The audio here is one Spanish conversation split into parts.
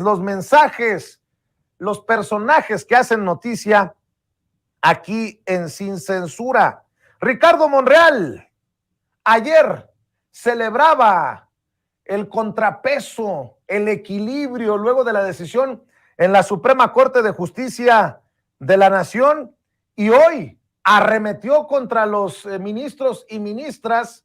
los mensajes, los personajes que hacen noticia aquí en Sin Censura. Ricardo Monreal ayer celebraba el contrapeso, el equilibrio luego de la decisión en la Suprema Corte de Justicia de la Nación y hoy arremetió contra los ministros y ministras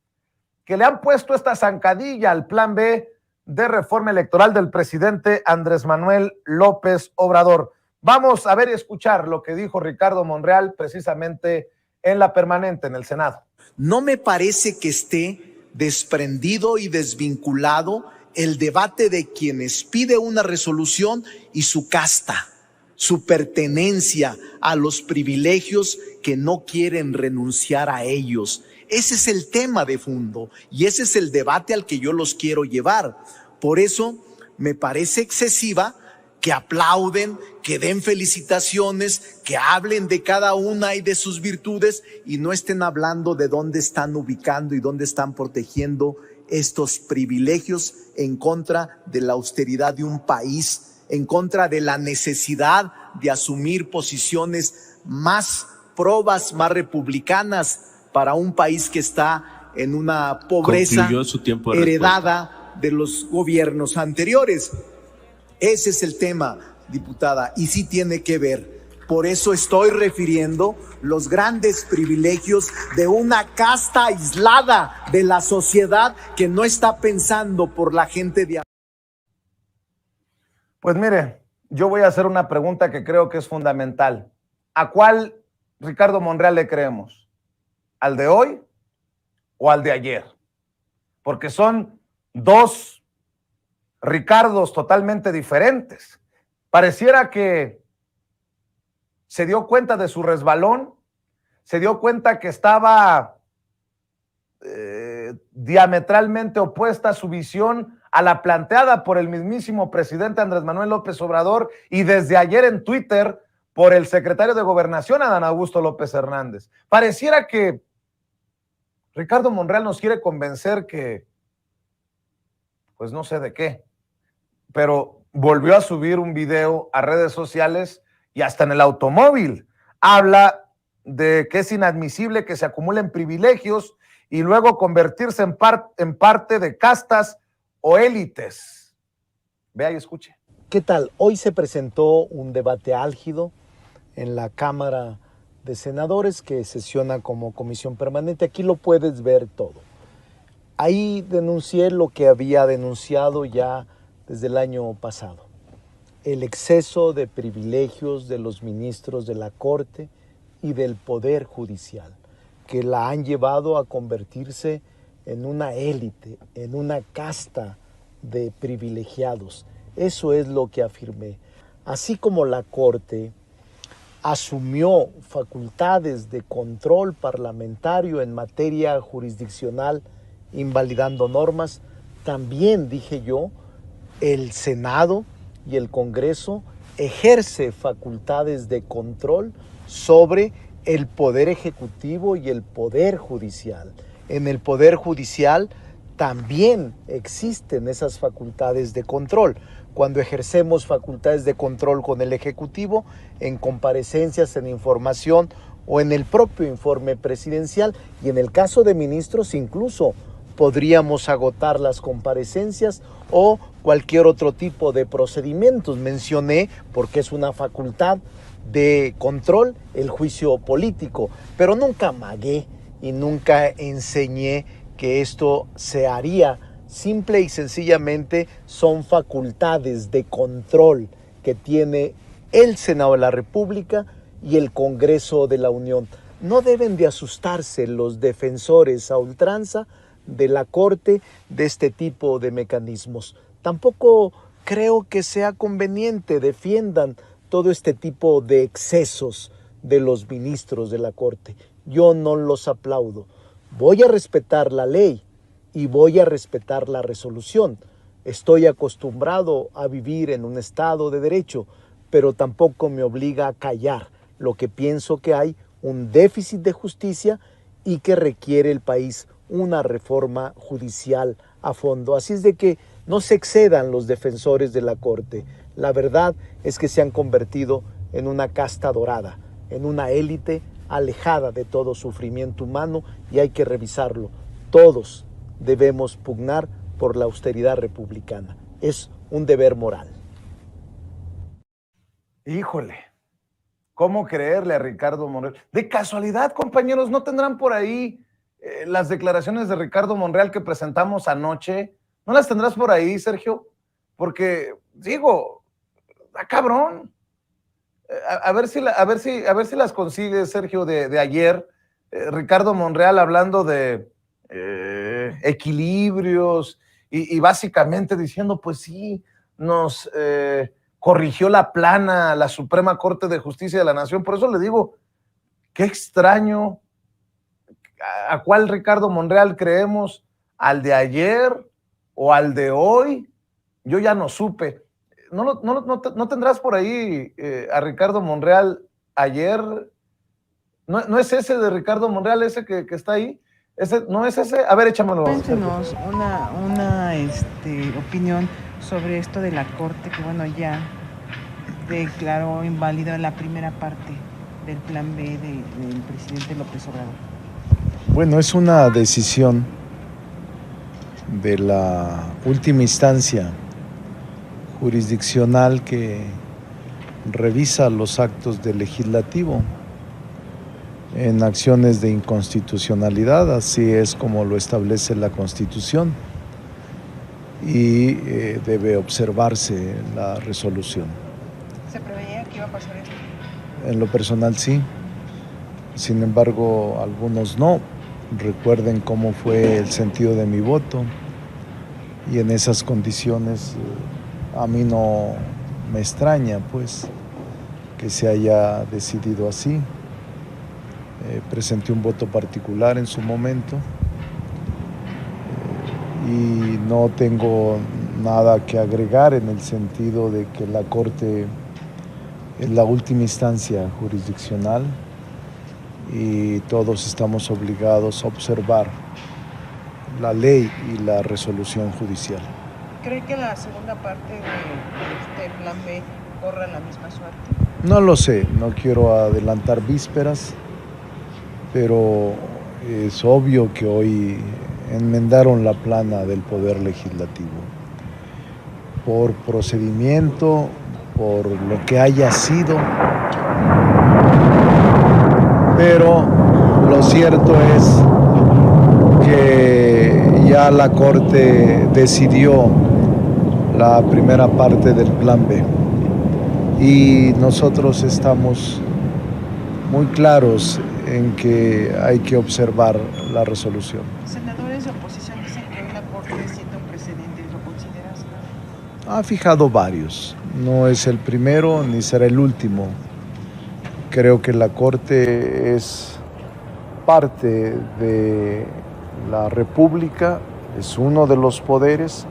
que le han puesto esta zancadilla al plan B de reforma electoral del presidente Andrés Manuel López Obrador. Vamos a ver y escuchar lo que dijo Ricardo Monreal precisamente en la permanente en el Senado. No me parece que esté desprendido y desvinculado el debate de quienes pide una resolución y su casta, su pertenencia a los privilegios que no quieren renunciar a ellos. Ese es el tema de fondo y ese es el debate al que yo los quiero llevar. Por eso me parece excesiva que aplauden, que den felicitaciones, que hablen de cada una y de sus virtudes y no estén hablando de dónde están ubicando y dónde están protegiendo estos privilegios en contra de la austeridad de un país, en contra de la necesidad de asumir posiciones más probas, más republicanas para un país que está en una pobreza heredada de los gobiernos anteriores. Ese es el tema, diputada, y sí tiene que ver. Por eso estoy refiriendo los grandes privilegios de una casta aislada de la sociedad que no está pensando por la gente de... Pues mire, yo voy a hacer una pregunta que creo que es fundamental. ¿A cuál Ricardo Monreal le creemos? ¿Al de hoy o al de ayer? Porque son dos Ricardos totalmente diferentes. Pareciera que se dio cuenta de su resbalón, se dio cuenta que estaba diametralmente opuesta a su visión a la planteada por el mismísimo presidente Andrés Manuel López Obrador y desde ayer en Twitter por el secretario de Gobernación, Adán Augusto López Hernández. Pareciera que Ricardo Monreal nos quiere convencer que, pues no sé de qué, pero volvió a subir un video a redes sociales y hasta en el automóvil habla de que es inadmisible que se acumulen privilegios y luego convertirse en parte de castas o élites. Vea y escuche. ¿Qué tal? Hoy se presentó un debate álgido en la Cámara de Senadores que sesiona como comisión permanente. Aquí lo puedes ver todo. Ahí denuncié lo que había denunciado ya desde el año pasado. El exceso de privilegios de los ministros de la Corte y del Poder Judicial, que la han llevado a convertirse en una élite, en una casta de privilegiados. Eso es lo que afirmé. Así como la Corte asumió facultades de control parlamentario en materia jurisdiccional, invalidando normas, también dije yo, el Senado y el Congreso ejerce facultades de control sobre el Poder Ejecutivo y el Poder Judicial. En el Poder Judicial también existen esas facultades de control. Cuando ejercemos facultades de control con el Ejecutivo, en comparecencias, en información o en el propio informe presidencial, y en el caso de ministros incluso podríamos agotar las comparecencias o cualquier otro tipo de procedimientos. Mencioné, porque es una facultad de control, el juicio político, pero nunca amagué y nunca enseñé que esto se haría. Simple y sencillamente son facultades de control que tiene el Senado de la República y el Congreso de la Unión. No deben de asustarse los defensores a ultranza de la Corte de este tipo de mecanismos. Tampoco creo que sea conveniente defiendan todo este tipo de excesos de los ministros de la Corte. Yo no los aplaudo. Voy a respetar la ley y voy a respetar la resolución. Estoy acostumbrado a vivir en un Estado de Derecho, pero tampoco me obliga a callar lo que pienso que hay un déficit de justicia y que requiere el país una reforma judicial a fondo. Así es de que no se excedan los defensores de la Corte. La verdad es que se han convertido en una casta dorada, en una élite alejada de todo sufrimiento humano, y hay que revisarlo. Todos debemos pugnar por la austeridad republicana. Es un deber moral. Híjole, ¿cómo creerle a Ricardo Monreal? De casualidad, compañeros, ¿no tendrán por ahí las declaraciones de Ricardo Monreal que presentamos anoche? ¿No las tendrás por ahí, Sergio? Porque, digo, cabrón. A ver si las consigues, Sergio, de ayer. Ricardo Monreal hablando de equilibrios y básicamente diciendo, pues sí, nos corrigió la plana la Suprema Corte de Justicia de la Nación. Por eso le digo, qué extraño. ¿A cuál Ricardo Monreal creemos? ¿Al de ayer o al de hoy? Yo ya no supe. ¿No tendrás por ahí a Ricardo Monreal ayer? ¿No es ese de Ricardo Monreal, ese que está ahí? ¿No es ese? A ver, échamelo. Cuéntenos una opinión sobre esto de la Corte, que bueno, ya declaró inválida la primera parte del plan B del presidente López Obrador. Bueno, es una decisión de la última instancia jurisdiccional que revisa los actos del legislativo en acciones de inconstitucionalidad, así es como lo establece la Constitución, y debe observarse la resolución. ¿Se preveía que iba a pasar esto? En lo personal sí, sin embargo algunos no. Recuerden cómo fue el sentido de mi voto, y en esas condiciones a mí no me extraña pues que se haya decidido así. Presenté un voto particular en su momento y no tengo nada que agregar en el sentido de que la Corte es la última instancia jurisdiccional y todos estamos obligados a observar la ley y la resolución judicial. ¿Cree que la segunda parte de este plan B corra la misma suerte? No lo sé, no quiero adelantar vísperas, pero es obvio que hoy enmendaron la plana del Poder Legislativo. Por procedimiento, por lo que haya sido, pero lo cierto es que ya la Corte decidió la primera parte del Plan B y nosotros estamos muy claros en que hay que observar la resolución. Senadores de oposición dicen que hoy la Corte sienta un precedente. ¿Lo consideras? Ha fijado varios, no es el primero ni será el último. Creo que la Corte es parte de la República, es uno de los poderes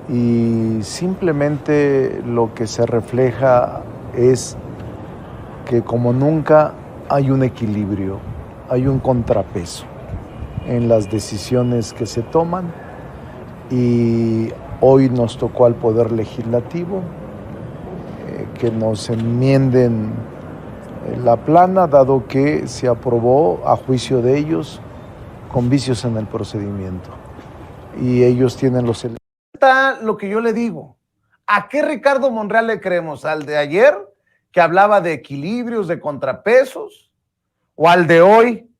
y simplemente lo que se refleja es que como nunca hay un equilibrio, hay un contrapeso en las decisiones que se toman y hoy nos tocó al Poder Legislativo que nos enmienden la plana, dado que se aprobó a juicio de ellos con vicios en el procedimiento y ellos tienen los elementos. Está lo que yo le digo. ¿A qué Ricardo Monreal le creemos? ¿Al de ayer, que hablaba de equilibrios, de contrapesos? ¿O al de hoy,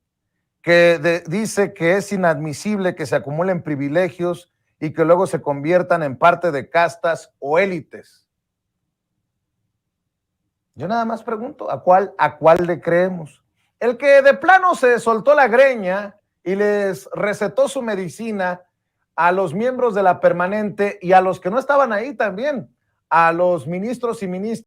que dice que es inadmisible que se acumulen privilegios y que luego se conviertan en parte de castas o élites? Yo nada más pregunto, ¿a cuál le creemos? El que de plano se soltó la greña y les recetó su medicina a los miembros de la permanente y a los que no estaban ahí también, a los ministros y ministras